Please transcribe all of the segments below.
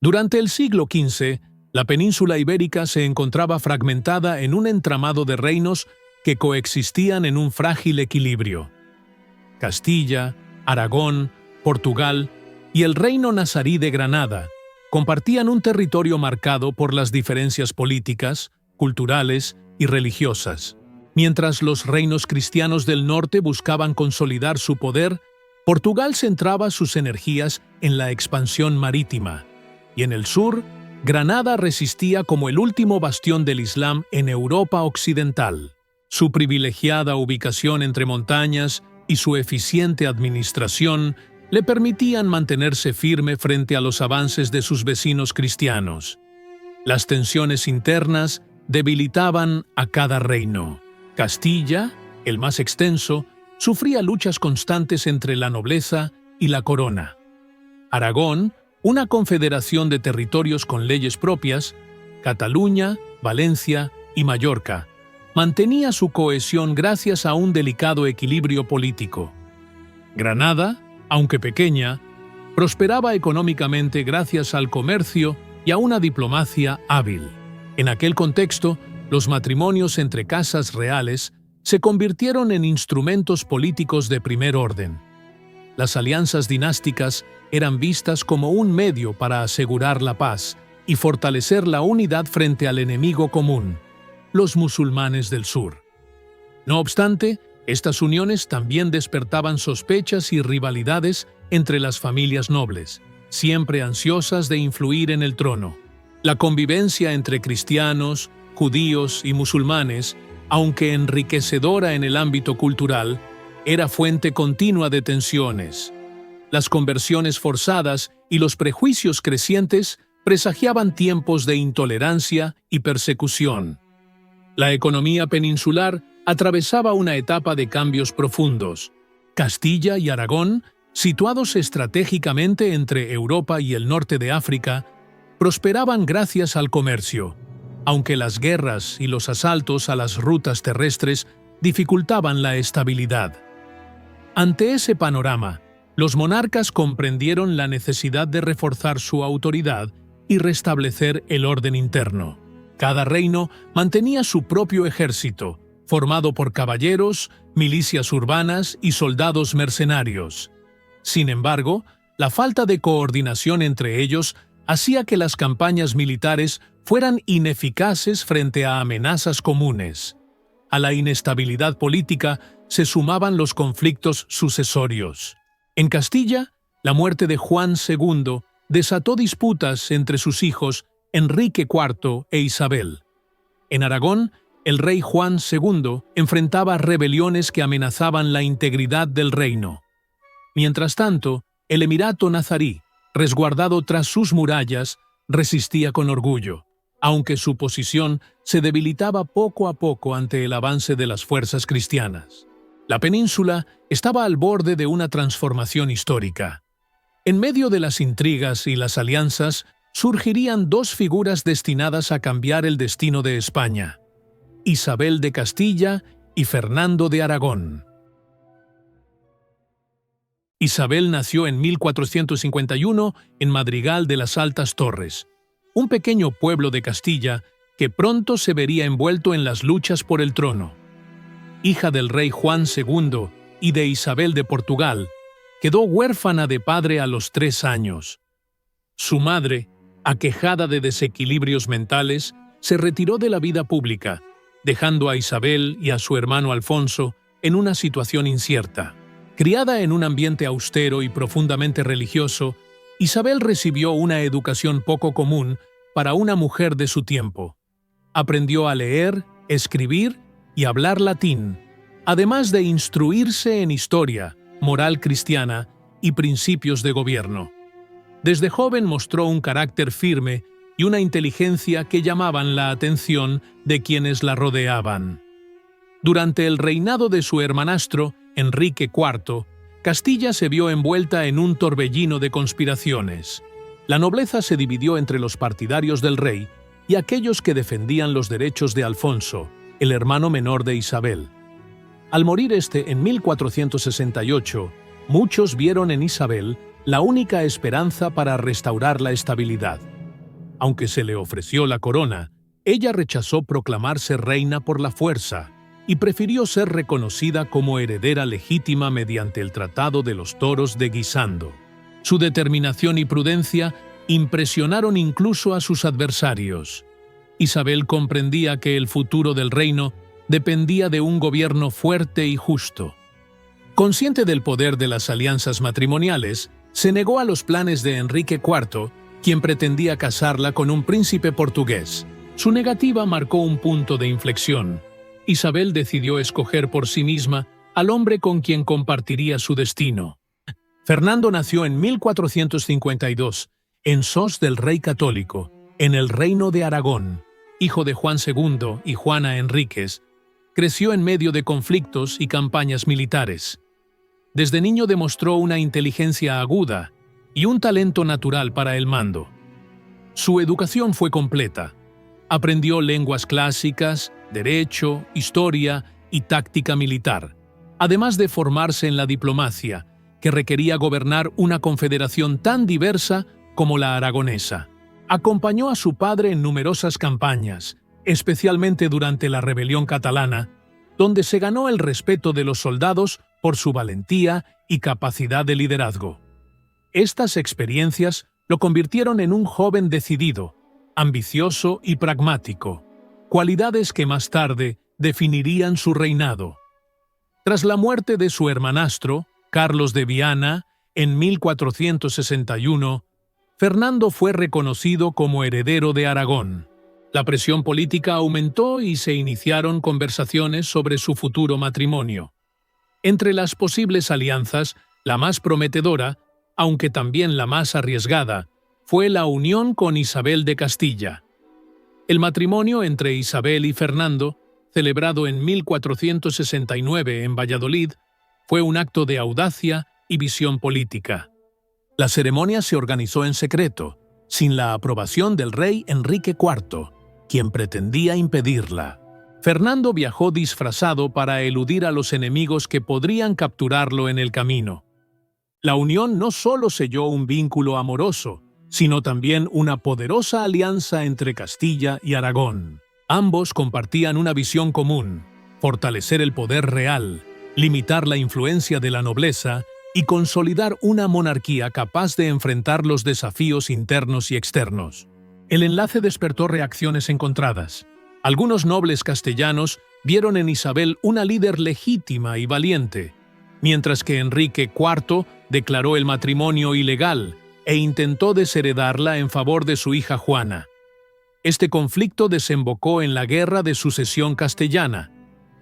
Durante el siglo XV, la península ibérica se encontraba fragmentada en un entramado de reinos que coexistían en un frágil equilibrio. Castilla, Aragón, Portugal y el reino nazarí de Granada compartían un territorio marcado por las diferencias políticas, culturales y religiosas. Mientras los reinos cristianos del norte buscaban consolidar su poder, Portugal centraba sus energías en la expansión marítima, y en el sur, Granada resistía como el último bastión del Islam en Europa occidental. Su privilegiada ubicación entre montañas y su eficiente administración le permitían mantenerse firme frente a los avances de sus vecinos cristianos. Las tensiones internas debilitaban a cada reino. Castilla, el más extenso, sufría luchas constantes entre la nobleza y la corona. Aragón, una confederación de territorios con leyes propias, Cataluña, Valencia y Mallorca, mantenía su cohesión gracias a un delicado equilibrio político. Granada, aunque pequeña, prosperaba económicamente gracias al comercio y a una diplomacia hábil. En aquel contexto, los matrimonios entre casas reales se convirtieron en instrumentos políticos de primer orden. Las alianzas dinásticas eran vistas como un medio para asegurar la paz y fortalecer la unidad frente al enemigo común, los musulmanes del sur. No obstante, estas uniones también despertaban sospechas y rivalidades entre las familias nobles, siempre ansiosas de influir en el trono. La convivencia entre cristianos, judíos y musulmanes, aunque enriquecedora en el ámbito cultural, era fuente continua de tensiones. Las conversiones forzadas y los prejuicios crecientes presagiaban tiempos de intolerancia y persecución. La economía peninsular atravesaba una etapa de cambios profundos. Castilla y Aragón, situados estratégicamente entre Europa y el norte de África, prosperaban gracias al comercio, aunque las guerras y los asaltos a las rutas terrestres dificultaban la estabilidad. Ante ese panorama, los monarcas comprendieron la necesidad de reforzar su autoridad y restablecer el orden interno. Cada reino mantenía su propio ejército, formado por caballeros, milicias urbanas y soldados mercenarios. Sin embargo, la falta de coordinación entre ellos hacía que las campañas militares fueran ineficaces frente a amenazas comunes. A la inestabilidad política se sumaban los conflictos sucesorios. En Castilla, la muerte de Juan II desató disputas entre sus hijos Enrique IV e Isabel. En Aragón, el rey Juan II enfrentaba rebeliones que amenazaban la integridad del reino. Mientras tanto, el emirato nazarí, resguardado tras sus murallas, resistía con orgullo, aunque su posición se debilitaba poco a poco ante el avance de las fuerzas cristianas. La península estaba al borde de una transformación histórica. En medio de las intrigas y las alianzas, surgirían dos figuras destinadas a cambiar el destino de España: Isabel de Castilla y Fernando de Aragón. Isabel nació en 1451 en Madrigal de las Altas Torres, un pequeño pueblo de Castilla que pronto se vería envuelto en las luchas por el trono. Hija del rey Juan II y de Isabel de Portugal, quedó huérfana de padre a los 3 años. Su madre, aquejada de desequilibrios mentales, se retiró de la vida pública, dejando a Isabel y a su hermano Alfonso en una situación incierta. Criada en un ambiente austero y profundamente religioso, Isabel recibió una educación poco común para una mujer de su tiempo. Aprendió a leer, escribir y hablar latín, además de instruirse en historia, moral cristiana y principios de gobierno. Desde joven mostró un carácter firme y una inteligencia que llamaban la atención de quienes la rodeaban. Durante el reinado de su hermanastro, Enrique IV, Castilla se vio envuelta en un torbellino de conspiraciones. La nobleza se dividió entre los partidarios del rey y aquellos que defendían los derechos de Alfonso, el hermano menor de Isabel. Al morir este en 1468, muchos vieron en Isabel la única esperanza para restaurar la estabilidad. Aunque se le ofreció la corona, ella rechazó proclamarse reina por la fuerza y prefirió ser reconocida como heredera legítima mediante el Tratado de los Toros de Guisando. Su determinación y prudencia impresionaron incluso a sus adversarios. Isabel comprendía que el futuro del reino dependía de un gobierno fuerte y justo. Consciente del poder de las alianzas matrimoniales, se negó a los planes de Enrique IV, quien pretendía casarla con un príncipe portugués. Su negativa marcó un punto de inflexión. Isabel decidió escoger por sí misma al hombre con quien compartiría su destino. Fernando nació en 1452, en Sos del Rey Católico, en el Reino de Aragón. Hijo de Juan II y Juana Enríquez, creció en medio de conflictos y campañas militares. Desde niño demostró una inteligencia aguda y un talento natural para el mando. Su educación fue completa. Aprendió lenguas clásicas, derecho, historia y táctica militar, además de formarse en la diplomacia, que requería gobernar una confederación tan diversa como la aragonesa. Acompañó a su padre en numerosas campañas, especialmente durante la rebelión catalana, donde se ganó el respeto de los soldados por su valentía y capacidad de liderazgo. Estas experiencias lo convirtieron en un joven decidido, ambicioso y pragmático, cualidades que más tarde definirían su reinado. Tras la muerte de su hermanastro, Carlos de Viana, en 1461, Fernando fue reconocido como heredero de Aragón. La presión política aumentó y se iniciaron conversaciones sobre su futuro matrimonio. Entre las posibles alianzas, la más prometedora, aunque también la más arriesgada, fue la unión con Isabel de Castilla. El matrimonio entre Isabel y Fernando, celebrado en 1469 en Valladolid, fue un acto de audacia y visión política. La ceremonia se organizó en secreto, sin la aprobación del rey Enrique IV, quien pretendía impedirla. Fernando viajó disfrazado para eludir a los enemigos que podrían capturarlo en el camino. La unión no solo selló un vínculo amoroso, sino también una poderosa alianza entre Castilla y Aragón. Ambos compartían una visión común: fortalecer el poder real, limitar la influencia de la nobleza y consolidar una monarquía capaz de enfrentar los desafíos internos y externos. El enlace despertó reacciones encontradas. Algunos nobles castellanos vieron en Isabel una líder legítima y valiente, mientras que Enrique IV declaró el matrimonio ilegal e intentó desheredarla en favor de su hija Juana. Este conflicto desembocó en la Guerra de Sucesión Castellana,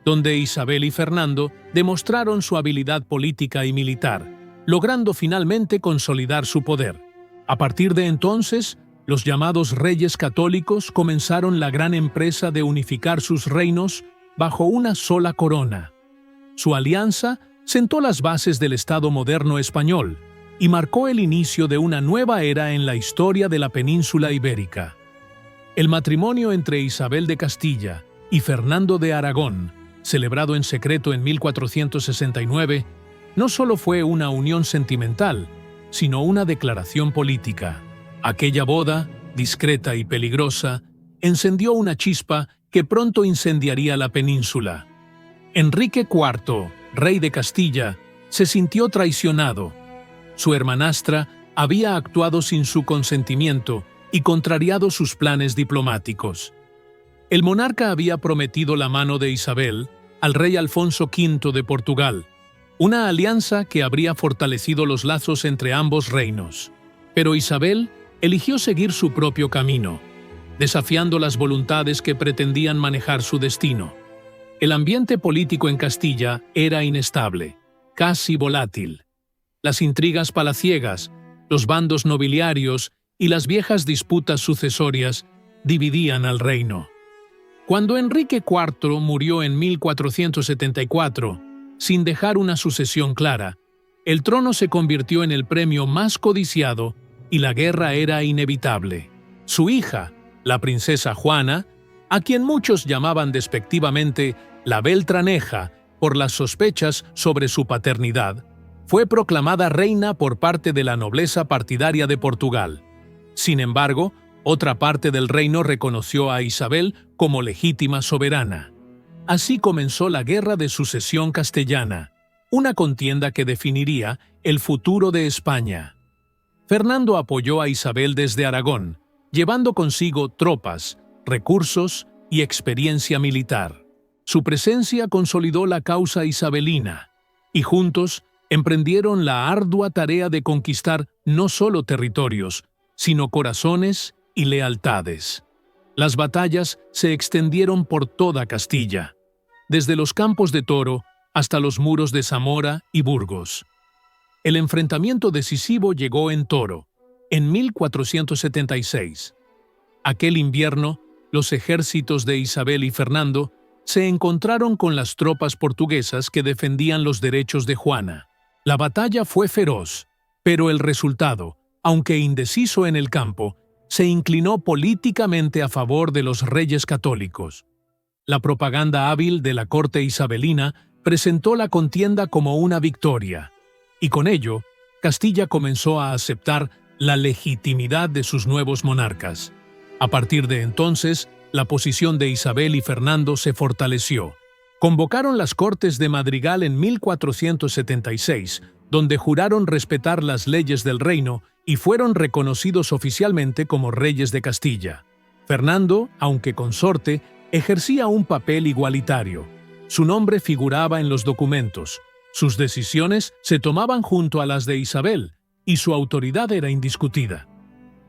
donde Isabel y Fernando demostraron su habilidad política y militar, logrando finalmente consolidar su poder. A partir de entonces, los llamados Reyes Católicos comenzaron la gran empresa de unificar sus reinos bajo una sola corona. Su alianza sentó las bases del Estado moderno español y marcó el inicio de una nueva era en la historia de la península ibérica. El matrimonio entre Isabel de Castilla y Fernando de Aragón, celebrado en secreto en 1469, no solo fue una unión sentimental, sino una declaración política. Aquella boda, discreta y peligrosa, encendió una chispa que pronto incendiaría la península. Enrique IV, rey de Castilla, se sintió traicionado. Su hermanastra había actuado sin su consentimiento y contrariado sus planes diplomáticos. El monarca había prometido la mano de Isabel al rey Alfonso V de Portugal, una alianza que habría fortalecido los lazos entre ambos reinos. Pero Isabel eligió seguir su propio camino, desafiando las voluntades que pretendían manejar su destino. El ambiente político en Castilla era inestable, casi volátil. Las intrigas palaciegas, los bandos nobiliarios y las viejas disputas sucesorias dividían al reino. Cuando Enrique IV murió en 1474, sin dejar una sucesión clara, el trono se convirtió en el premio más codiciado y la guerra era inevitable. Su hija, la princesa Juana, a quien muchos llamaban despectivamente la Beltraneja por las sospechas sobre su paternidad, fue proclamada reina por parte de la nobleza partidaria de Portugal. Sin embargo, Otra parte del reino reconoció a Isabel como legítima soberana. Así comenzó la Guerra de Sucesión Castellana, una contienda que definiría el futuro de España. Fernando apoyó a Isabel desde Aragón, llevando consigo tropas, recursos y experiencia militar. Su presencia consolidó la causa isabelina, y juntos emprendieron la ardua tarea de conquistar no solo territorios, sino corazones y lealtades. Las batallas se extendieron por toda Castilla, desde los campos de Toro hasta los muros de Zamora y Burgos. El enfrentamiento decisivo llegó en Toro, en 1476. Aquel invierno, los ejércitos de Isabel y Fernando se encontraron con las tropas portuguesas que defendían los derechos de Juana. La batalla fue feroz, pero el resultado, aunque indeciso en el campo, se inclinó políticamente a favor de los reyes católicos. La propaganda hábil de la corte isabelina presentó la contienda como una victoria, y con ello, Castilla comenzó a aceptar la legitimidad de sus nuevos monarcas. A partir de entonces, la posición de Isabel y Fernando se fortaleció. Convocaron las Cortes de Madrigal en 1476, donde juraron respetar las leyes del reino y fueron reconocidos oficialmente como reyes de Castilla. Fernando, aunque consorte, ejercía un papel igualitario. Su nombre figuraba en los documentos, sus decisiones se tomaban junto a las de Isabel, y su autoridad era indiscutida.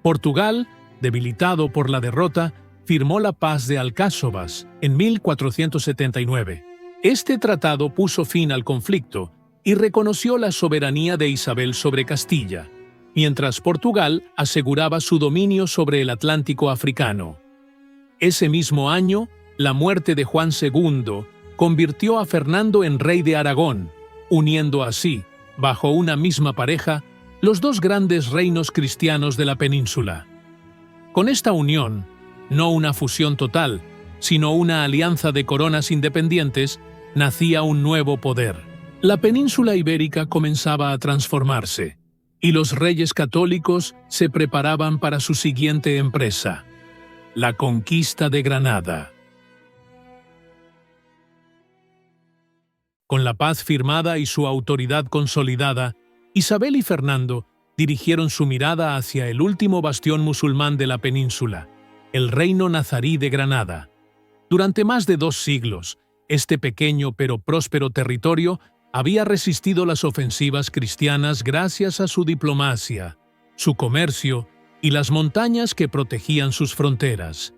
Portugal, debilitado por la derrota, firmó la Paz de Alcáçovas en 1479. Este tratado puso fin al conflicto y reconoció la soberanía de Isabel sobre Castilla, mientras Portugal aseguraba su dominio sobre el Atlántico africano. Ese mismo año, la muerte de Juan II convirtió a Fernando en rey de Aragón, uniendo así, bajo una misma pareja, los dos grandes reinos cristianos de la península. Con esta unión, no una fusión total, sino una alianza de coronas independientes, nacía un nuevo poder. La península ibérica comenzaba a transformarse, y los reyes católicos se preparaban para su siguiente empresa, la conquista de Granada. Con la paz firmada y su autoridad consolidada, Isabel y Fernando dirigieron su mirada hacia el último bastión musulmán de la península, el reino nazarí de Granada. Durante más de 2 siglos, este pequeño pero próspero territorio había resistido las ofensivas cristianas gracias a su diplomacia, su comercio y las montañas que protegían sus fronteras.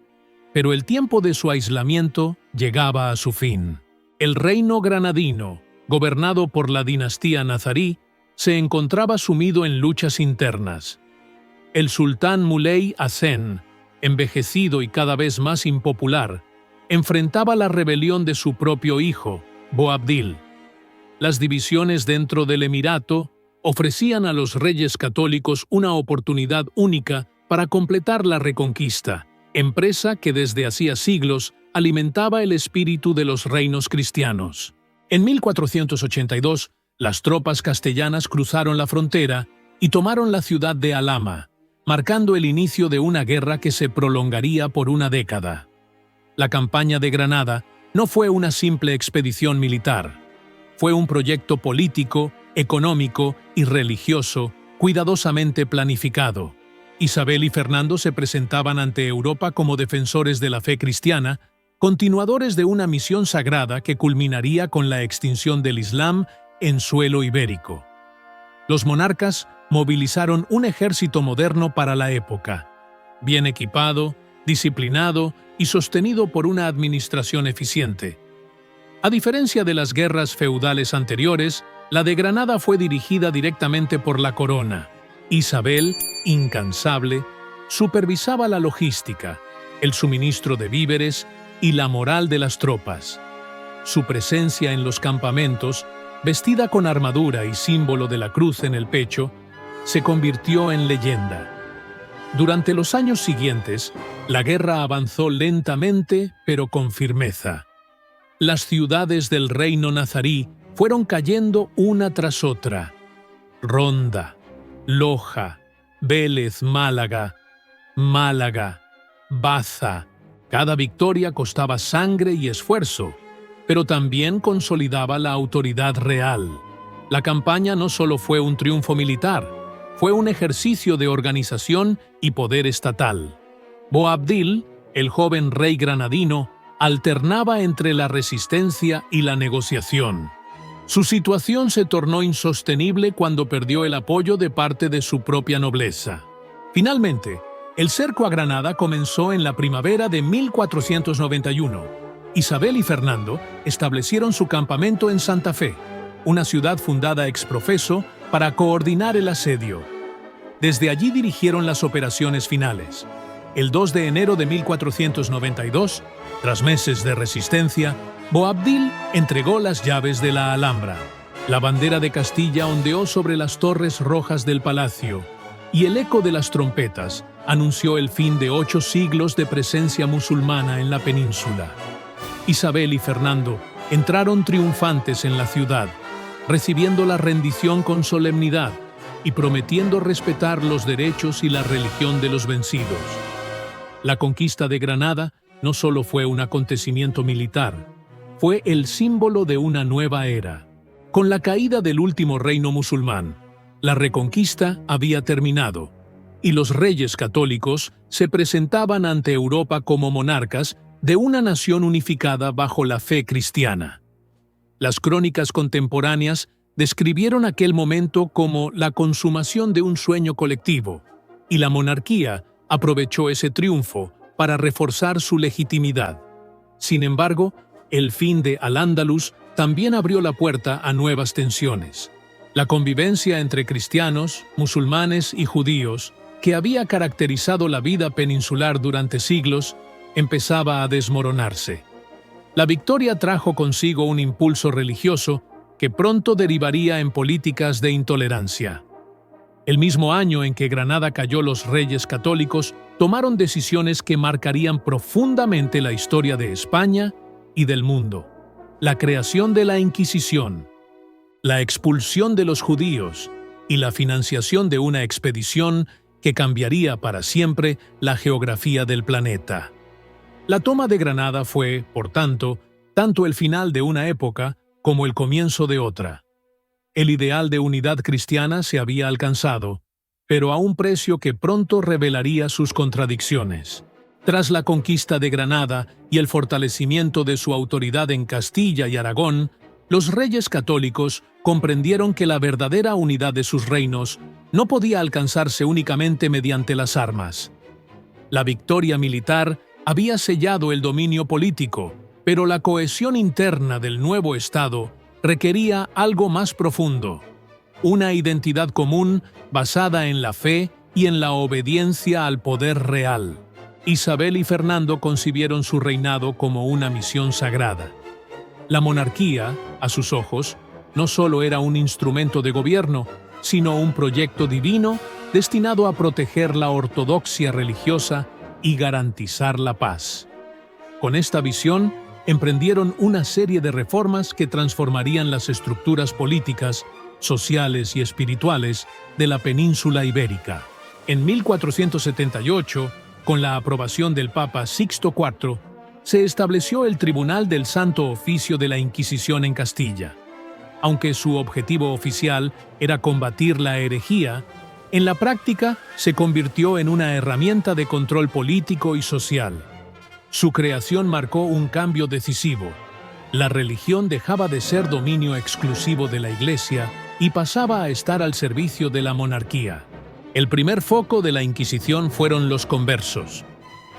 Pero el tiempo de su aislamiento llegaba a su fin. El reino granadino, gobernado por la dinastía nazarí, se encontraba sumido en luchas internas. El sultán Muley Hassen, envejecido y cada vez más impopular, enfrentaba la rebelión de su propio hijo, Boabdil. Las divisiones dentro del emirato ofrecían a los reyes católicos una oportunidad única para completar la reconquista, empresa que desde hacía siglos alimentaba el espíritu de los reinos cristianos. En 1482, las tropas castellanas cruzaron la frontera y tomaron la ciudad de Alhama, marcando el inicio de una guerra que se prolongaría por una década. La campaña de Granada no fue una simple expedición militar. Fue un proyecto político, económico y religioso cuidadosamente planificado. Isabel y Fernando se presentaban ante Europa como defensores de la fe cristiana, continuadores de una misión sagrada que culminaría con la extinción del Islam en suelo ibérico. Los monarcas movilizaron un ejército moderno para la época, bien equipado, disciplinado y sostenido por una administración eficiente. A diferencia de las guerras feudales anteriores, la de Granada fue dirigida directamente por la corona. Isabel, incansable, supervisaba la logística, el suministro de víveres y la moral de las tropas. Su presencia en los campamentos, vestida con armadura y símbolo de la cruz en el pecho, se convirtió en leyenda. Durante los años siguientes, la guerra avanzó lentamente pero con firmeza. Las ciudades del reino nazarí fueron cayendo una tras otra. Ronda, Loja, Vélez, Málaga. Málaga, Baza. Cada victoria costaba sangre y esfuerzo, pero también consolidaba la autoridad real. La campaña no solo fue un triunfo militar, fue un ejercicio de organización y poder estatal. Boabdil, el joven rey granadino, alternaba entre la resistencia y la negociación. Su situación se tornó insostenible cuando perdió el apoyo de parte de su propia nobleza. Finalmente, el cerco a Granada comenzó en la primavera de 1491. Isabel y Fernando establecieron su campamento en Santa Fe, una ciudad fundada ex profeso para coordinar el asedio. Desde allí dirigieron las operaciones finales. El 2 de enero de 1492, tras meses de resistencia, Boabdil entregó las llaves de la Alhambra. La bandera de Castilla ondeó sobre las torres rojas del palacio, y el eco de las trompetas anunció el fin de 8 siglos de presencia musulmana en la península. Isabel y Fernando entraron triunfantes en la ciudad, recibiendo la rendición con solemnidad y prometiendo respetar los derechos y la religión de los vencidos. La conquista de Granada no solo fue un acontecimiento militar, fue el símbolo de una nueva era. Con la caída del último reino musulmán, la reconquista había terminado, y los reyes católicos se presentaban ante Europa como monarcas de una nación unificada bajo la fe cristiana. Las crónicas contemporáneas describieron aquel momento como la consumación de un sueño colectivo, y la monarquía aprovechó ese triunfo para reforzar su legitimidad. Sin embargo, el fin de Al-Ándalus también abrió la puerta a nuevas tensiones. La convivencia entre cristianos, musulmanes y judíos, que había caracterizado la vida peninsular durante siglos, empezaba a desmoronarse. La victoria trajo consigo un impulso religioso que pronto derivaría en políticas de intolerancia. El mismo año en que Granada cayó, los reyes católicos tomaron decisiones que marcarían profundamente la historia de España y del mundo. La creación de la Inquisición, la expulsión de los judíos y la financiación de una expedición que cambiaría para siempre la geografía del planeta. La toma de Granada fue, por tanto el final de una época como el comienzo de otra. El ideal de unidad cristiana se había alcanzado, pero a un precio que pronto revelaría sus contradicciones. Tras la conquista de Granada y el fortalecimiento de su autoridad en Castilla y Aragón, los reyes católicos comprendieron que la verdadera unidad de sus reinos no podía alcanzarse únicamente mediante las armas. La victoria militar había sellado el dominio político, pero la cohesión interna del nuevo Estado requería algo más profundo, una identidad común basada en la fe y en la obediencia al poder real. Isabel y Fernando concibieron su reinado como una misión sagrada. La monarquía, a sus ojos, no solo era un instrumento de gobierno, sino un proyecto divino destinado a proteger la ortodoxia religiosa y garantizar la paz. Con esta visión, emprendieron una serie de reformas que transformarían las estructuras políticas, sociales y espirituales de la península ibérica. En 1478, con la aprobación del Papa Sixto IV, se estableció el Tribunal del Santo Oficio de la Inquisición en Castilla. Aunque su objetivo oficial era combatir la herejía, en la práctica se convirtió en una herramienta de control político y social. Su creación marcó un cambio decisivo. La religión dejaba de ser dominio exclusivo de la Iglesia y pasaba a estar al servicio de la monarquía. El primer foco de la Inquisición fueron los conversos,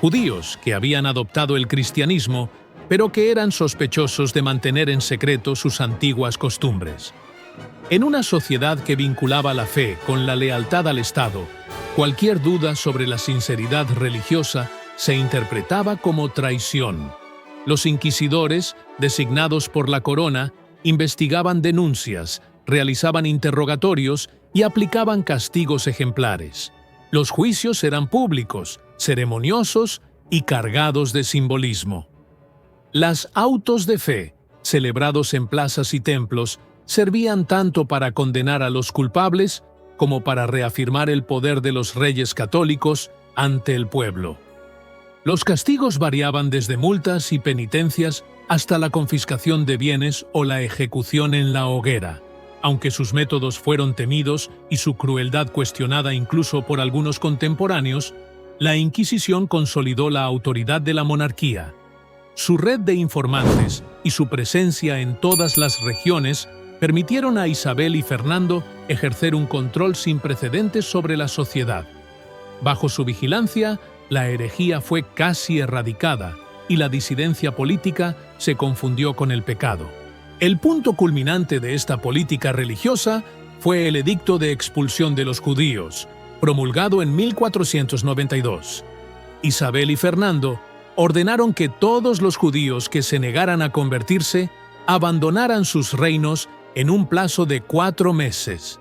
judíos que habían adoptado el cristianismo, pero que eran sospechosos de mantener en secreto sus antiguas costumbres. En una sociedad que vinculaba la fe con la lealtad al Estado, cualquier duda sobre la sinceridad religiosa se interpretaba como traición. Los inquisidores, designados por la corona, investigaban denuncias, realizaban interrogatorios y aplicaban castigos ejemplares. Los juicios eran públicos, ceremoniosos y cargados de simbolismo. Las autos de fe, celebrados en plazas y templos, servían tanto para condenar a los culpables como para reafirmar el poder de los reyes católicos ante el pueblo. Los castigos variaban desde multas y penitencias hasta la confiscación de bienes o la ejecución en la hoguera. Aunque sus métodos fueron temidos y su crueldad cuestionada incluso por algunos contemporáneos, la Inquisición consolidó la autoridad de la monarquía. Su red de informantes y su presencia en todas las regiones permitieron a Isabel y Fernando ejercer un control sin precedentes sobre la sociedad. Bajo su vigilancia, la herejía fue casi erradicada y la disidencia política se confundió con el pecado. El punto culminante de esta política religiosa fue el Edicto de Expulsión de los Judíos, promulgado en 1492. Isabel y Fernando ordenaron que todos los judíos que se negaran a convertirse abandonaran sus reinos en un plazo de 4 meses.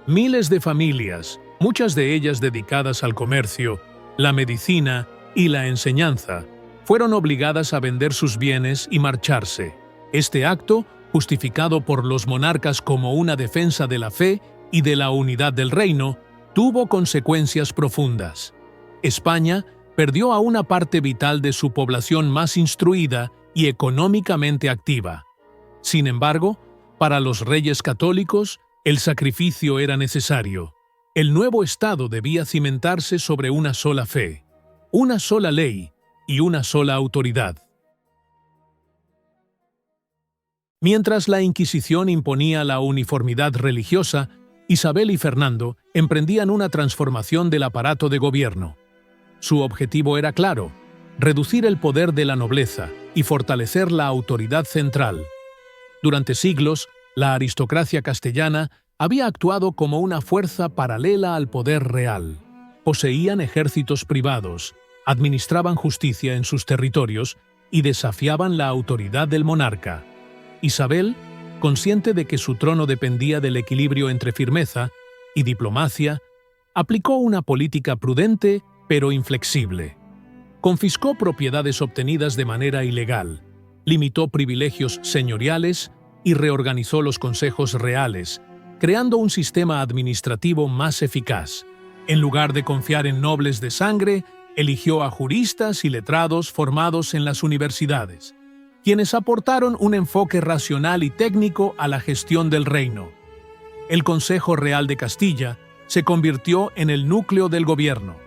Miles de familias, muchas de ellas dedicadas al comercio, la medicina y la enseñanza, fueron obligadas a vender sus bienes y marcharse. Este acto, justificado por los monarcas como una defensa de la fe y de la unidad del reino, tuvo consecuencias profundas. España perdió a una parte vital de su población más instruida y económicamente activa. Sin embargo, para los reyes católicos, el sacrificio era necesario. El nuevo Estado debía cimentarse sobre una sola fe, una sola ley y una sola autoridad. Mientras la Inquisición imponía la uniformidad religiosa, Isabel y Fernando emprendían una transformación del aparato de gobierno. Su objetivo era claro: reducir el poder de la nobleza y fortalecer la autoridad central. Durante siglos, la aristocracia castellana había actuado como una fuerza paralela al poder real. Poseían ejércitos privados, administraban justicia en sus territorios y desafiaban la autoridad del monarca. Isabel, consciente de que su trono dependía del equilibrio entre firmeza y diplomacia, aplicó una política prudente pero inflexible. Confiscó propiedades obtenidas de manera ilegal, limitó privilegios señoriales y reorganizó los consejos reales, creando un sistema administrativo más eficaz. En lugar de confiar en nobles de sangre, eligió a juristas y letrados formados en las universidades, quienes aportaron un enfoque racional y técnico a la gestión del reino. El Consejo Real de Castilla se convirtió en el núcleo del gobierno.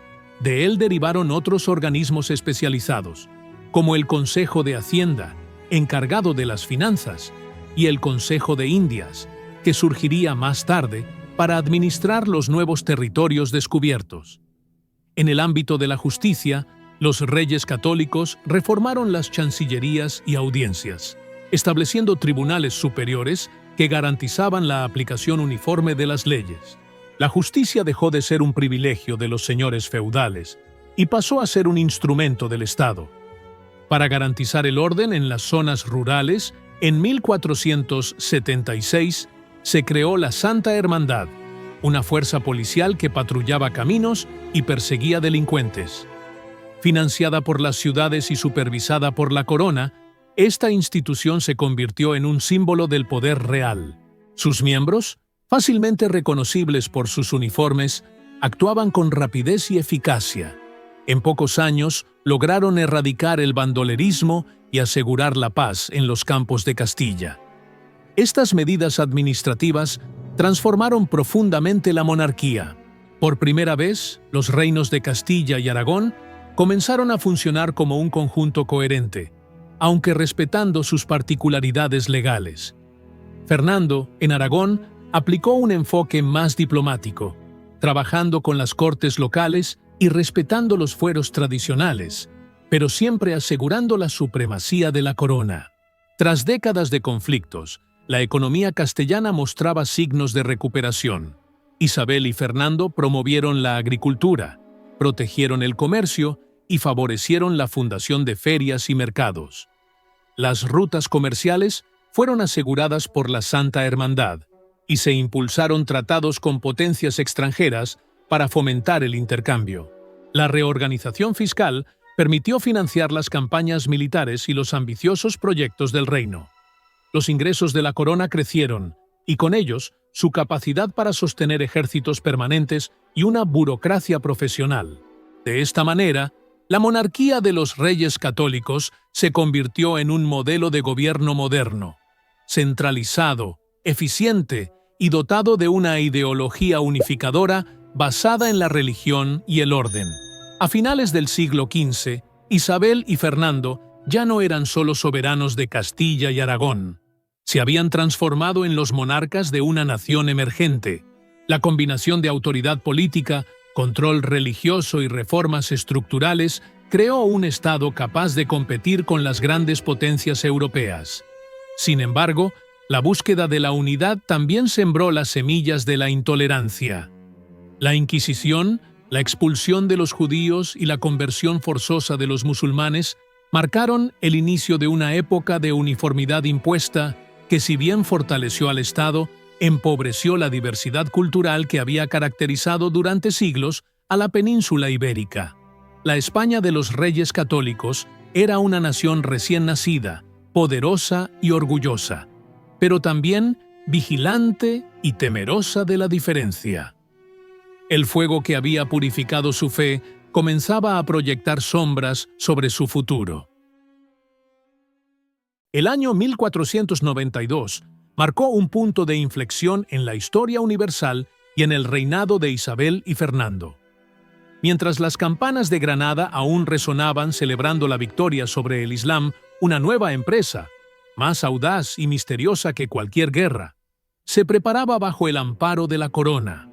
De él derivaron otros organismos especializados, como el Consejo de Hacienda, encargado de las finanzas, y el Consejo de Indias, que surgiría más tarde para administrar los nuevos territorios descubiertos. En el ámbito de la justicia, los reyes católicos reformaron las chancillerías y audiencias, estableciendo tribunales superiores que garantizaban la aplicación uniforme de las leyes. La justicia dejó de ser un privilegio de los señores feudales y pasó a ser un instrumento del Estado. Para garantizar el orden en las zonas rurales, en 1476 se creó la Santa Hermandad, una fuerza policial que patrullaba caminos y perseguía delincuentes. Financiada por las ciudades y supervisada por la corona, esta institución se convirtió en un símbolo del poder real. Sus miembros, fácilmente reconocibles por sus uniformes, actuaban con rapidez y eficacia. En pocos años lograron erradicar el bandolerismo y asegurar la paz en los campos de Castilla. Estas medidas administrativas transformaron profundamente la monarquía. Por primera vez, los reinos de Castilla y Aragón comenzaron a funcionar como un conjunto coherente, aunque respetando sus particularidades legales. Fernando, en Aragón, aplicó un enfoque más diplomático, trabajando con las cortes locales y respetando los fueros tradicionales, pero siempre asegurando la supremacía de la corona. Tras décadas de conflictos, la economía castellana mostraba signos de recuperación. Isabel y Fernando promovieron la agricultura, protegieron el comercio y favorecieron la fundación de ferias y mercados. Las rutas comerciales fueron aseguradas por la Santa Hermandad y se impulsaron tratados con potencias extranjeras para fomentar el intercambio. La reorganización fiscal permitió financiar las campañas militares y los ambiciosos proyectos del reino. Los ingresos de la corona crecieron, y con ellos su capacidad para sostener ejércitos permanentes y una burocracia profesional. De esta manera, la monarquía de los Reyes Católicos se convirtió en un modelo de gobierno moderno, centralizado, eficiente y dotado de una ideología unificadora basada en la religión y el orden. A finales del siglo XV, Isabel y Fernando ya no eran solo soberanos de Castilla y Aragón. Se habían transformado en los monarcas de una nación emergente. La combinación de autoridad política, control religioso y reformas estructurales creó un Estado capaz de competir con las grandes potencias europeas. Sin embargo, la búsqueda de la unidad también sembró las semillas de la intolerancia. La Inquisición, la expulsión de los judíos y la conversión forzosa de los musulmanes marcaron el inicio de una época de uniformidad impuesta que, si bien fortaleció al Estado, empobreció la diversidad cultural que había caracterizado durante siglos a la península ibérica. La España de los Reyes Católicos era una nación recién nacida, poderosa y orgullosa, pero también vigilante y temerosa de la diferencia. El fuego que había purificado su fe comenzaba a proyectar sombras sobre su futuro. El año 1492 marcó un punto de inflexión en la historia universal y en el reinado de Isabel y Fernando. Mientras las campanas de Granada aún resonaban celebrando la victoria sobre el Islam, una nueva empresa, más audaz y misteriosa que cualquier guerra, se preparaba bajo el amparo de la corona,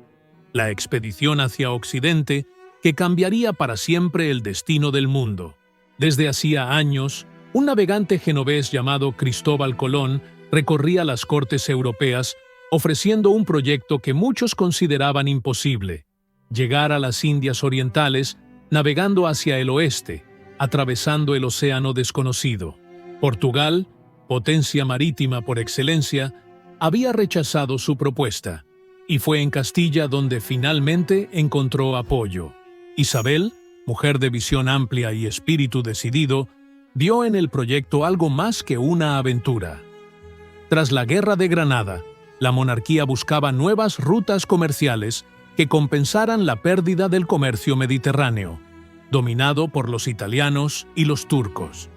la expedición hacia Occidente que cambiaría para siempre el destino del mundo. Desde hacía años, un navegante genovés llamado Cristóbal Colón recorría las cortes europeas ofreciendo un proyecto que muchos consideraban imposible: llegar a las Indias Orientales navegando hacia el oeste, atravesando el océano desconocido. Portugal, potencia marítima por excelencia, había rechazado su propuesta, y fue en Castilla donde finalmente encontró apoyo. Isabel, mujer de visión amplia y espíritu decidido, vio en el proyecto algo más que una aventura. Tras la Guerra de Granada, la monarquía buscaba nuevas rutas comerciales que compensaran la pérdida del comercio mediterráneo, dominado por los italianos y los turcos.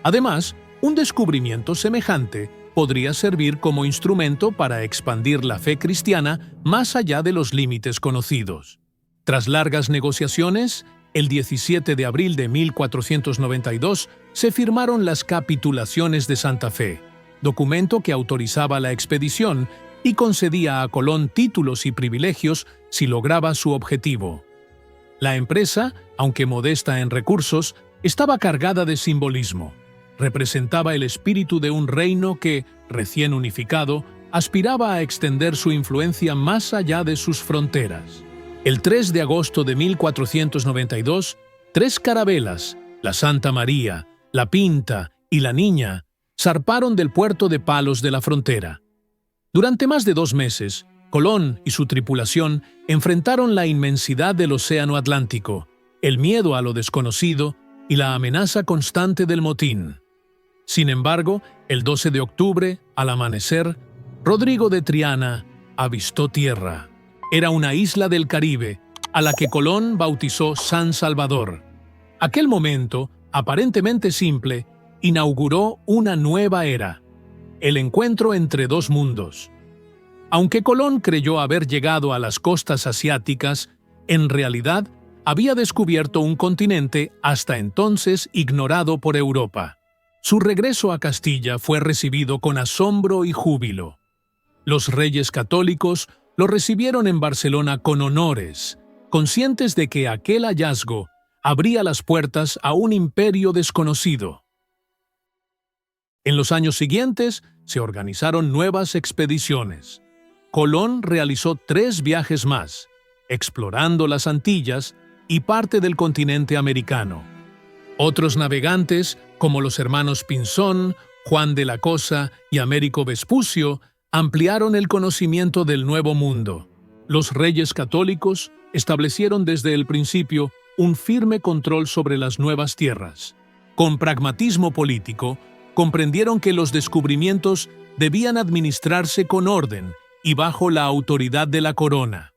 Además, un descubrimiento semejante podría servir como instrumento para expandir la fe cristiana más allá de los límites conocidos. Tras largas negociaciones, el 17 de abril de 1492 se firmaron las Capitulaciones de Santa Fe, documento que autorizaba la expedición y concedía a Colón títulos y privilegios si lograba su objetivo. La empresa, aunque modesta en recursos, estaba cargada de simbolismo. Representaba el espíritu de un reino que, recién unificado, aspiraba a extender su influencia más allá de sus fronteras. El 3 de agosto de 1492, 3 carabelas, la Santa María, la Pinta y la Niña, zarparon del puerto de Palos de la frontera. Durante más de 2 meses, Colón y su tripulación enfrentaron la inmensidad del océano Atlántico, el miedo a lo desconocido y la amenaza constante del motín. Sin embargo, el 12 de octubre, al amanecer, Rodrigo de Triana avistó tierra. Era una isla del Caribe, a la que Colón bautizó San Salvador. Aquel momento, aparentemente simple, inauguró una nueva era: el encuentro entre dos mundos. Aunque Colón creyó haber llegado a las costas asiáticas, en realidad había descubierto un continente hasta entonces ignorado por Europa. Su regreso a Castilla fue recibido con asombro y júbilo. Los reyes católicos lo recibieron en Barcelona con honores, conscientes de que aquel hallazgo abría las puertas a un imperio desconocido. En los años siguientes se organizaron nuevas expediciones. Colón realizó 3 viajes más, explorando las Antillas y parte del continente americano. Otros navegantes, como los hermanos Pinzón, Juan de la Cosa y Américo Vespucio, ampliaron el conocimiento del Nuevo Mundo. Los reyes católicos establecieron desde el principio un firme control sobre las nuevas tierras. Con pragmatismo político, comprendieron que los descubrimientos debían administrarse con orden y bajo la autoridad de la corona.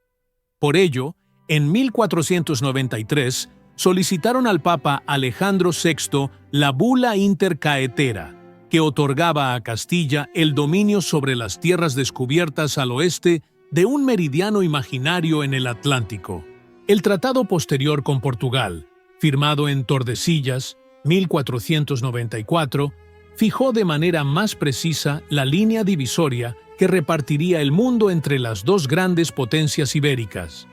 Por ello, en 1493, solicitaron al Papa Alejandro VI la Bula Inter Caetera, que otorgaba a Castilla el dominio sobre las tierras descubiertas al oeste de un meridiano imaginario en el Atlántico. El tratado posterior con Portugal, firmado en Tordesillas, 1494, fijó de manera más precisa la línea divisoria que repartiría el mundo entre las dos grandes potencias ibéricas.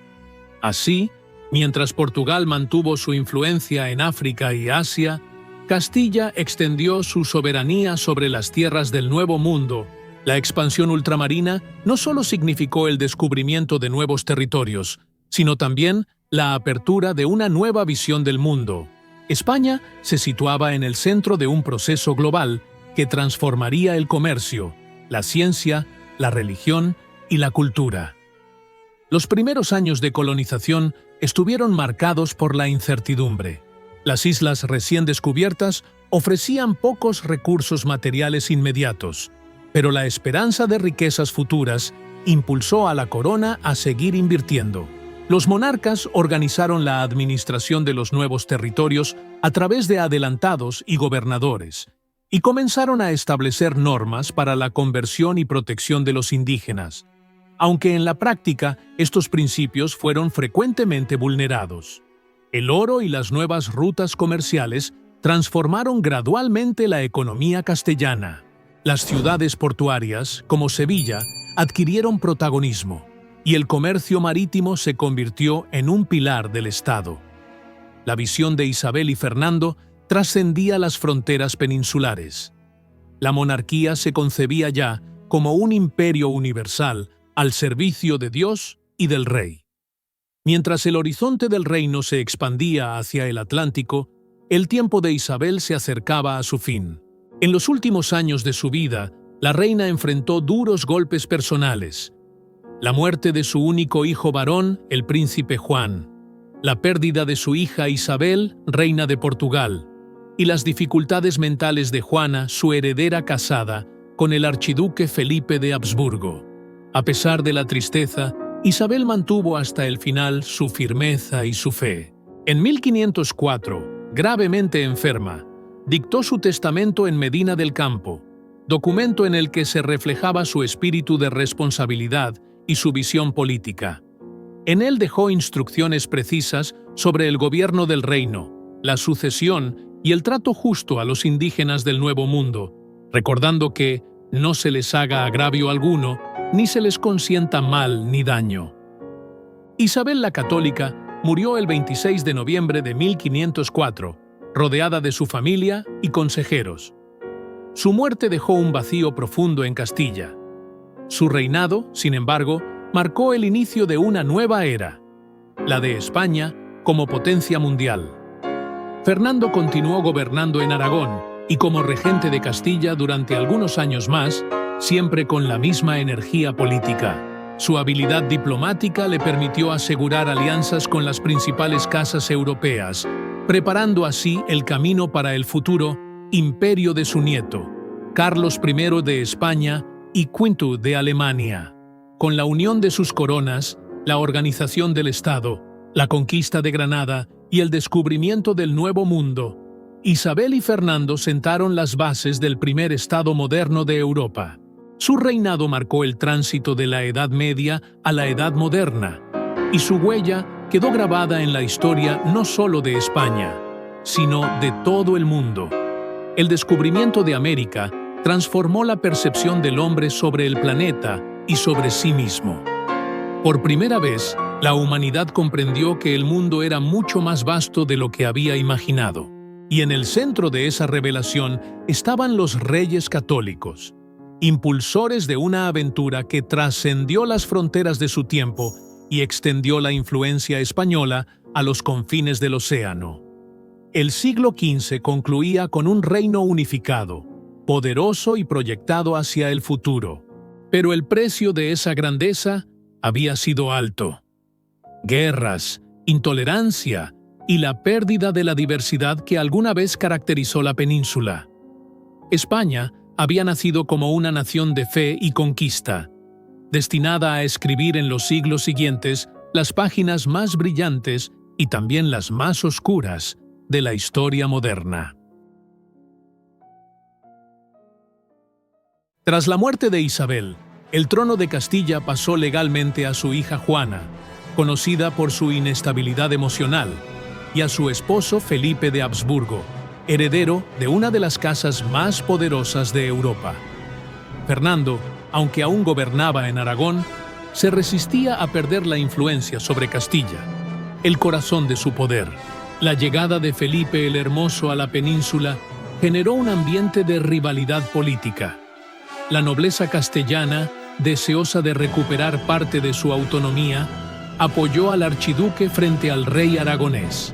Así, mientras Portugal mantuvo su influencia en África y Asia, Castilla extendió su soberanía sobre las tierras del Nuevo Mundo. La expansión ultramarina no solo significó el descubrimiento de nuevos territorios, sino también la apertura de una nueva visión del mundo. España se situaba en el centro de un proceso global que transformaría el comercio, la ciencia, la religión y la cultura. Los primeros años de colonización estuvieron marcados por la incertidumbre. Las islas recién descubiertas ofrecían pocos recursos materiales inmediatos, pero la esperanza de riquezas futuras impulsó a la corona a seguir invirtiendo. Los monarcas organizaron la administración de los nuevos territorios a través de adelantados y gobernadores, y comenzaron a establecer normas para la conversión y protección de los indígenas, aunque en la práctica estos principios fueron frecuentemente vulnerados. El oro y las nuevas rutas comerciales transformaron gradualmente la economía castellana. Las ciudades portuarias, como Sevilla, adquirieron protagonismo, y el comercio marítimo se convirtió en un pilar del Estado. La visión de Isabel y Fernando trascendía las fronteras peninsulares. La monarquía se concebía ya como un imperio universal al servicio de Dios y del rey. Mientras el horizonte del reino se expandía hacia el Atlántico, el tiempo de Isabel se acercaba a su fin. En los últimos años de su vida, la reina enfrentó duros golpes personales: la muerte de su único hijo varón, el príncipe Juan, la pérdida de su hija Isabel, reina de Portugal, y las dificultades mentales de Juana, su heredera casada, con el archiduque Felipe de Habsburgo. A pesar de la tristeza, Isabel mantuvo hasta el final su firmeza y su fe. En 1504, gravemente enferma, dictó su testamento en Medina del Campo, documento en el que se reflejaba su espíritu de responsabilidad y su visión política. En él dejó instrucciones precisas sobre el gobierno del reino, la sucesión y el trato justo a los indígenas del Nuevo Mundo, recordando que no se les haga agravio alguno, ni se les consienta mal ni daño. Isabel la Católica murió el 26 de noviembre de 1504, rodeada de su familia y consejeros. Su muerte dejó un vacío profundo en Castilla. Su reinado, sin embargo, marcó el inicio de una nueva era, la de España como potencia mundial. Fernando continuó gobernando en Aragón y como regente de Castilla durante algunos años más, siempre con la misma energía política. Su habilidad diplomática le permitió asegurar alianzas con las principales casas europeas, preparando así el camino para el futuro imperio de su nieto, Carlos I de España y V de Alemania. Con la unión de sus coronas, la organización del Estado, la conquista de Granada y el descubrimiento del Nuevo Mundo, Isabel y Fernando sentaron las bases del primer Estado moderno de Europa. Su reinado marcó el tránsito de la Edad Media a la Edad Moderna, y su huella quedó grabada en la historia no solo de España, sino de todo el mundo. El descubrimiento de América transformó la percepción del hombre sobre el planeta y sobre sí mismo. Por primera vez, la humanidad comprendió que el mundo era mucho más vasto de lo que había imaginado. Y en el centro de esa revelación estaban los reyes católicos, impulsores de una aventura que trascendió las fronteras de su tiempo y extendió la influencia española a los confines del océano. El siglo XV concluía con un reino unificado, poderoso y proyectado hacia el futuro. Pero el precio de esa grandeza había sido alto. Guerras, intolerancia y la pérdida de la diversidad que alguna vez caracterizó la península. España había nacido como una nación de fe y conquista, destinada a escribir en los siglos siguientes las páginas más brillantes y también las más oscuras de la historia moderna. Tras la muerte de Isabel, el trono de Castilla pasó legalmente a su hija Juana, conocida por su inestabilidad emocional, y a su esposo Felipe de Habsburgo, heredero de una de las casas más poderosas de Europa. Fernando, aunque aún gobernaba en Aragón, se resistía a perder la influencia sobre Castilla, el corazón de su poder. La llegada de Felipe el Hermoso a la península generó un ambiente de rivalidad política. La nobleza castellana, deseosa de recuperar parte de su autonomía, apoyó al archiduque frente al rey aragonés.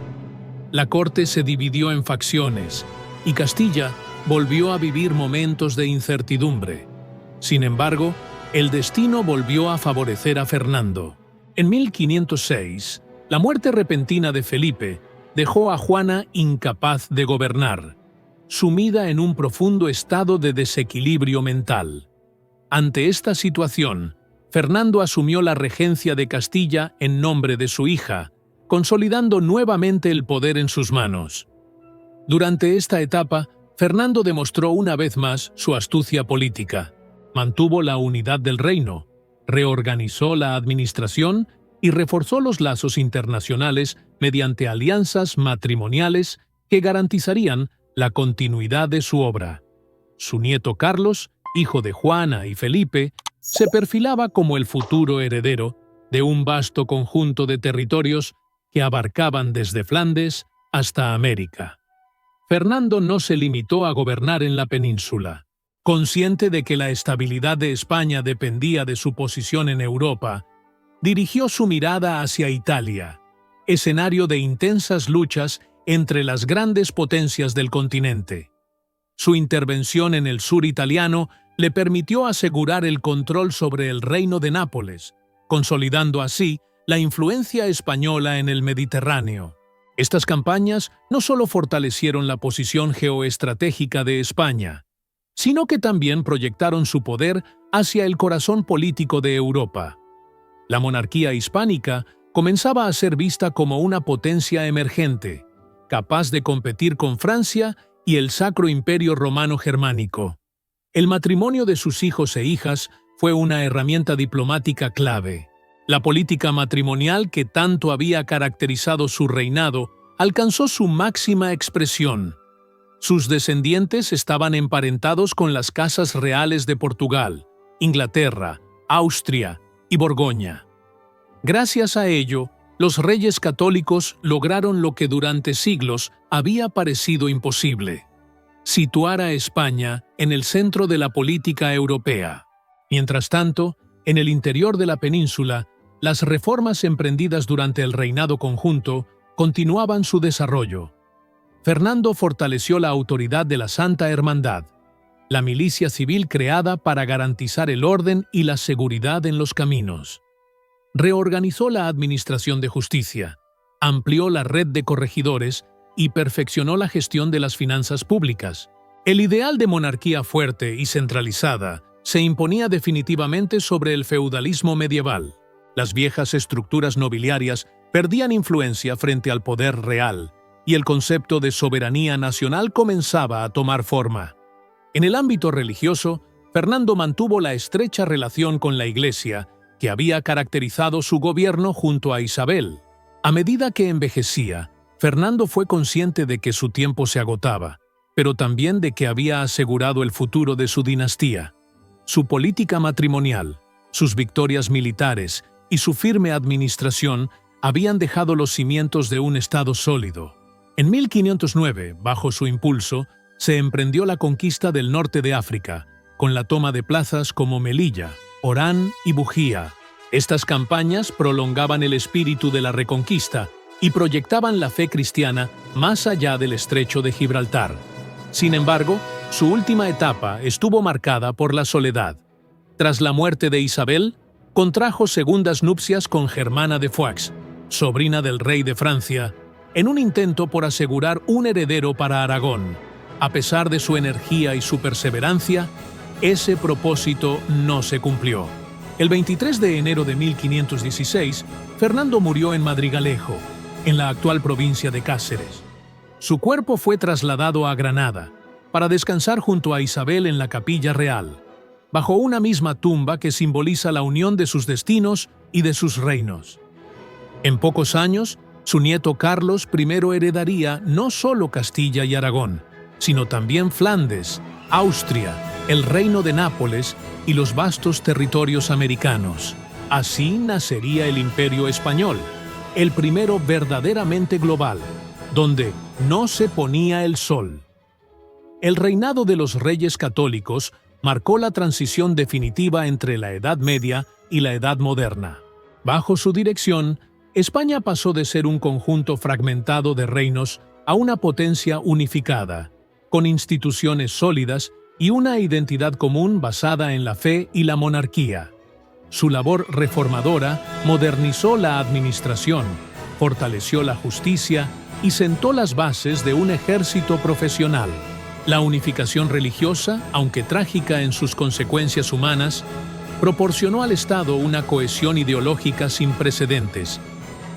La corte se dividió en facciones y Castilla volvió a vivir momentos de incertidumbre. Sin embargo, el destino volvió a favorecer a Fernando. En 1506, la muerte repentina de Felipe dejó a Juana incapaz de gobernar, sumida en un profundo estado de desequilibrio mental. Ante esta situación, Fernando asumió la regencia de Castilla en nombre de su hija, consolidando nuevamente el poder en sus manos. Durante esta etapa, Fernando demostró una vez más su astucia política. Mantuvo la unidad del reino, reorganizó la administración y reforzó los lazos internacionales mediante alianzas matrimoniales que garantizarían la continuidad de su obra. Su nieto Carlos, hijo de Juana y Felipe, se perfilaba como el futuro heredero de un vasto conjunto de territorios que abarcaban desde Flandes hasta América. Fernando no se limitó a gobernar en la península. Consciente de que la estabilidad de España dependía de su posición en Europa, dirigió su mirada hacia Italia, escenario de intensas luchas entre las grandes potencias del continente. Su intervención en el sur italiano le permitió asegurar el control sobre el reino de Nápoles, consolidando así la influencia española en el Mediterráneo. Estas campañas no solo fortalecieron la posición geoestratégica de España, sino que también proyectaron su poder hacia el corazón político de Europa. La monarquía hispánica comenzaba a ser vista como una potencia emergente, capaz de competir con Francia y el Sacro Imperio Romano Germánico. El matrimonio de sus hijos e hijas fue una herramienta diplomática clave. La política matrimonial que tanto había caracterizado su reinado alcanzó su máxima expresión. Sus descendientes estaban emparentados con las casas reales de Portugal, Inglaterra, Austria y Borgoña. Gracias a ello, los reyes católicos lograron lo que durante siglos había parecido imposible: situar a España en el centro de la política europea. Mientras tanto, en el interior de la península, las reformas emprendidas durante el reinado conjunto continuaban su desarrollo. Fernando fortaleció la autoridad de la Santa Hermandad, la milicia civil creada para garantizar el orden y la seguridad en los caminos. Reorganizó la administración de justicia, amplió la red de corregidores y perfeccionó la gestión de las finanzas públicas. El ideal de monarquía fuerte y centralizada se imponía definitivamente sobre el feudalismo medieval. Las viejas estructuras nobiliarias perdían influencia frente al poder real, y el concepto de soberanía nacional comenzaba a tomar forma. En el ámbito religioso, Fernando mantuvo la estrecha relación con la Iglesia que había caracterizado su gobierno junto a Isabel. A medida que envejecía, Fernando fue consciente de que su tiempo se agotaba, pero también de que había asegurado el futuro de su dinastía. Su política matrimonial, sus victorias militares y su firme administración habían dejado los cimientos de un Estado sólido. En 1509, bajo su impulso, se emprendió la conquista del norte de África, con la toma de plazas como Melilla, Orán y Bujía. Estas campañas prolongaban el espíritu de la Reconquista y proyectaban la fe cristiana más allá del estrecho de Gibraltar. Sin embargo, su última etapa estuvo marcada por la soledad. Tras la muerte de Isabel, contrajo segundas nupcias con Germana de Foix, sobrina del rey de Francia, en un intento por asegurar un heredero para Aragón. A pesar de su energía y su perseverancia, ese propósito no se cumplió. El 23 de enero de 1516, Fernando murió en Madrigalejo, en la actual provincia de Cáceres. Su cuerpo fue trasladado a Granada para descansar junto a Isabel en la Capilla Real, bajo una misma tumba que simboliza la unión de sus destinos y de sus reinos. En pocos años, su nieto Carlos I heredaría no solo Castilla y Aragón, sino también Flandes, Austria, el reino de Nápoles y los vastos territorios americanos. Así nacería el Imperio Español, el primero verdaderamente global, donde no se ponía el sol. El reinado de los reyes católicos marcó la transición definitiva entre la Edad Media y la Edad Moderna. Bajo su dirección, España pasó de ser un conjunto fragmentado de reinos a una potencia unificada, con instituciones sólidas y una identidad común basada en la fe y la monarquía. Su labor reformadora modernizó la administración, fortaleció la justicia y sentó las bases de un ejército profesional. La unificación religiosa, aunque trágica en sus consecuencias humanas, proporcionó al Estado una cohesión ideológica sin precedentes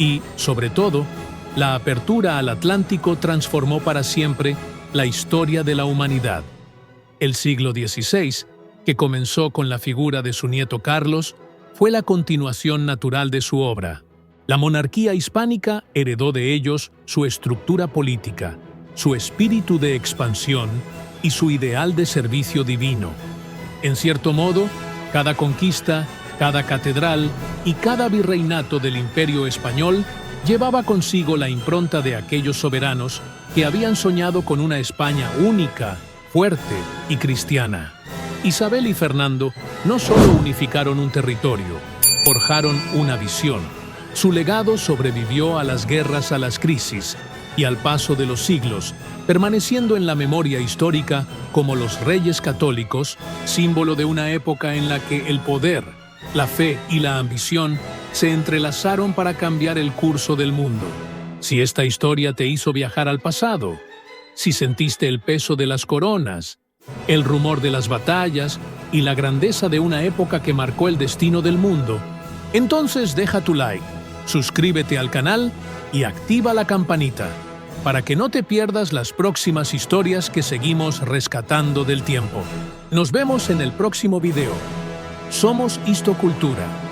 y, sobre todo, la apertura al Atlántico transformó para siempre la historia de la humanidad. El siglo XVI, que comenzó con la figura de su nieto Carlos, fue la continuación natural de su obra. La monarquía hispánica heredó de ellos su estructura política, su espíritu de expansión y su ideal de servicio divino. En cierto modo, cada conquista, cada catedral y cada virreinato del Imperio Español llevaba consigo la impronta de aquellos soberanos que habían soñado con una España única, fuerte y cristiana. Isabel y Fernando no solo unificaron un territorio, forjaron una visión. Su legado sobrevivió a las guerras, a las crisis y al paso de los siglos, permaneciendo en la memoria histórica como los reyes católicos, símbolo de una época en la que el poder, la fe y la ambición se entrelazaron para cambiar el curso del mundo. Si esta historia te hizo viajar al pasado, si sentiste el peso de las coronas, el rumor de las batallas y la grandeza de una época que marcó el destino del mundo, entonces deja tu like, suscríbete al canal y activa la campanita para que no te pierdas las próximas historias que seguimos rescatando del tiempo. Nos vemos en el próximo video. Somos Histocultura.